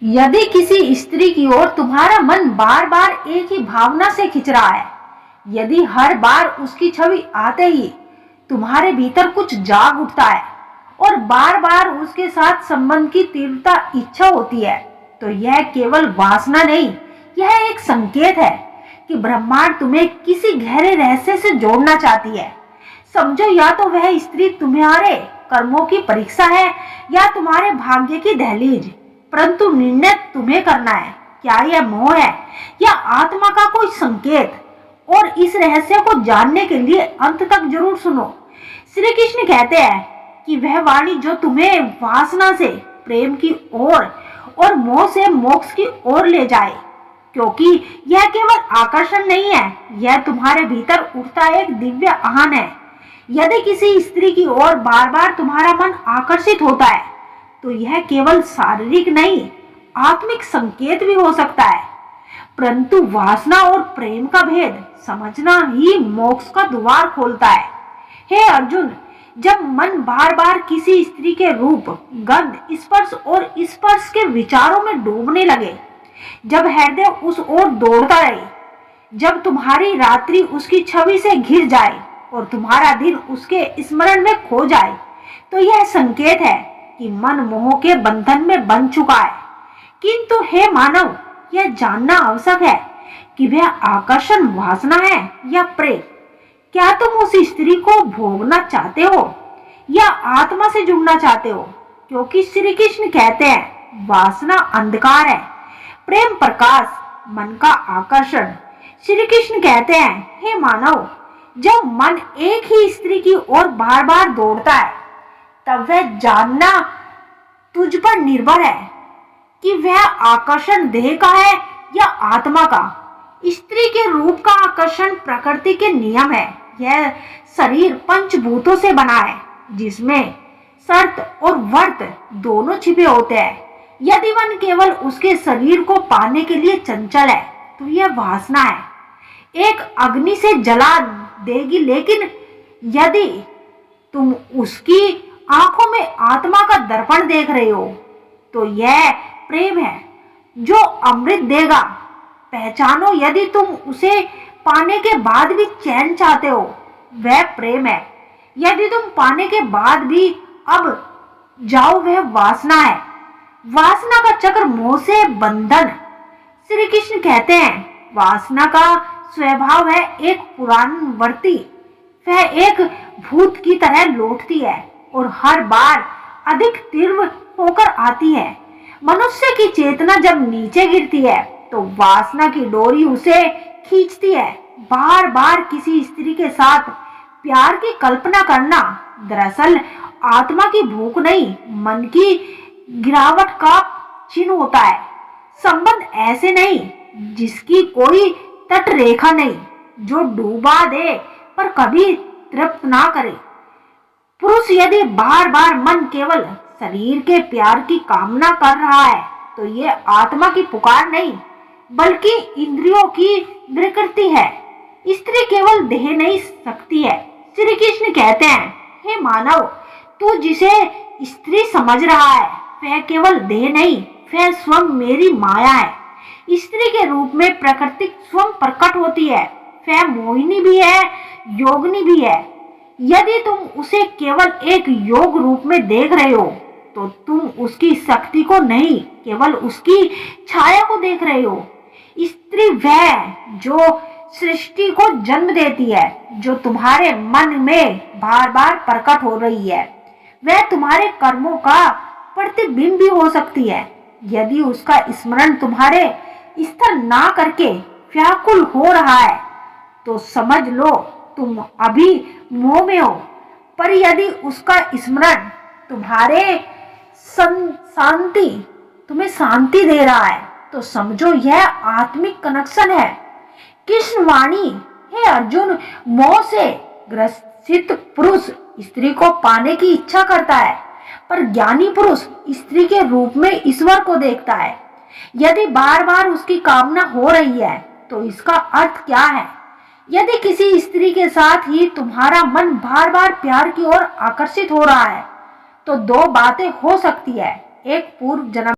यदि किसी स्त्री की ओर तुम्हारा मन बार बार एक ही भावना से खिंच रहा है, यदि हर बार उसकी छवि आते ही तुम्हारे भीतर कुछ जाग उठता है और बार बार उसके साथ संबंध की तीव्रता इच्छा होती है, तो यह केवल वासना नहीं, यह एक संकेत है कि ब्रह्मांड तुम्हें किसी गहरे रहस्य से जोड़ना चाहती है। समझो, या तो वह स्त्री तुम्हारे कर्मों की परीक्षा है या तुम्हारे भाग्य की दहलीज, परंतु निर्णय तुम्हें करना है। क्या यह मोह है या आत्मा का कोई संकेत? और इस रहस्य को जानने के लिए अंत तक जरूर सुनो। श्री कृष्ण कहते हैं कि वह वाणी जो तुम्हें वासना से प्रेम की ओर और मोह से मोक्ष की ओर ले जाए, क्योंकि यह केवल आकर्षण नहीं है, यह तुम्हारे भीतर उठता एक दिव्य आह्वान है। यदि किसी स्त्री की ओर बार बार तुम्हारा मन आकर्षित होता है, तो यह केवल शारीरिक नहीं, आत्मिक संकेत भी हो सकता है। परंतु वासना और प्रेम का भेद समझना ही मोक्ष का द्वार खोलता है। हे अर्जुन, जब मन बार बार किसी स्त्री के रूप, गंध, स्पर्श और स्पर्श के विचारों में डूबने लगे, जब हृदय उस ओर दौड़ता रहे, जब तुम्हारी रात्रि उसकी छवि से घिर जाए और तुम्हारा दिन उसके स्मरण में खो जाए, तो यह संकेत है कि मन मोह के बंधन में बंध चुका है। किंतु हे मानव, यह जानना आवश्यक है कि वह आकर्षण वासना है या प्रेम। क्या तुम उस स्त्री को भोगना चाहते हो या आत्मा से जुड़ना चाहते हो? क्योंकि श्री कृष्ण कहते हैं, वासना अंधकार है, प्रेम प्रकाश, मन का आकर्षण। श्री कृष्ण कहते हैं, हे मानव, जब मन एक ही स्त्री की ओर बार बार दौड़ता है, तब वह जानना तुझ पर निर्भर है कि वह आकर्षण देह का है या आत्मा का। स्त्री के रूप का आकर्षण प्रकृति के नियम है। यह शरीर पंचभूतों से बना है, जिसमें शर्त और वर्त दोनों छिपे होते हैं। यदि मन केवल उसके शरीर को पाने के लिए चंचल है, तो यह वासना है, एक अग्नि से जला देगी। लेकिन यदि तुम उसकी आंखों में आत्मा का दर्पण देख रहे हो, तो यह प्रेम है जो अमृत देगा। पहचानो, यदि तुम उसे पाने के बाद भी चैन चाहते हो, वह प्रेम है। यदि तुम पाने के बाद भी अब जाओ, वह वासना है। वासना का चक्र मोह से बंधन। श्री कृष्ण कहते हैं, वासना का स्वभाव है एक पुनरावर्ती। वह एक भूत की तरह लौटती है और हर बार अधिक तीव्र होकर आती है। मनुष्य की चेतना जब नीचे गिरती है, तो वासना की डोरी उसे खींचती है। बार बार किसी स्त्री के साथ प्यार की कल्पना करना दरअसल आत्मा की भूख नहीं, मन की गिरावट का चिन्ह होता है। संबंध ऐसे नहीं जिसकी कोई तट रेखा नहीं, जो डूबा दे पर कभी तृप्त ना करे। पुरुष यदि बार बार मन केवल शरीर के प्यार की कामना कर रहा है, तो ये आत्मा की पुकार नहीं, बल्कि इंद्रियों की विकृति है। स्त्री केवल देह नहीं सकती है। श्री कृष्ण कहते हैं, हे मानव, तू जिसे स्त्री समझ रहा है, वह केवल देह नहीं, वह स्वयं मेरी माया है। स्त्री के रूप में प्रकृति स्वयं प्रकट होती है। वह मोहिनी भी है, योगिनी भी है। यदि तुम उसे केवल एक योग रूप में देख रहे हो, तो तुम उसकी शक्ति को नहीं, केवल उसकी छाया को देख रहे हो। स्त्री वह जो सृष्टि को जन्म देती है, जो तुम्हारे मन में बार बार प्रकट हो रही है। वह तुम्हारे कर्मों का प्रतिबिंब भी हो सकती है। यदि उसका स्मरण तुम्हारे स्तर ना करके व्याकुल हो रहा है, तो समझ लो तुम अभी मोह में हो। पर यदि उसका स्मरण तुम्हें शांति दे रहा है, तो समझो यह आत्मिक कनेक्शन है। कृष्ण वाणी, हे अर्जुन, मोह से ग्रसित पुरुष स्त्री को पाने की इच्छा करता है, पर ज्ञानी पुरुष स्त्री के रूप में ईश्वर को देखता है। यदि बार बार उसकी कामना हो रही है, तो इसका अर्थ क्या है? यदि किसी स्त्री के साथ ही तुम्हारा मन बार बार प्यार की ओर आकर्षित हो रहा है, तो दो बातें हो सकती है। एक, पूर्व जन्म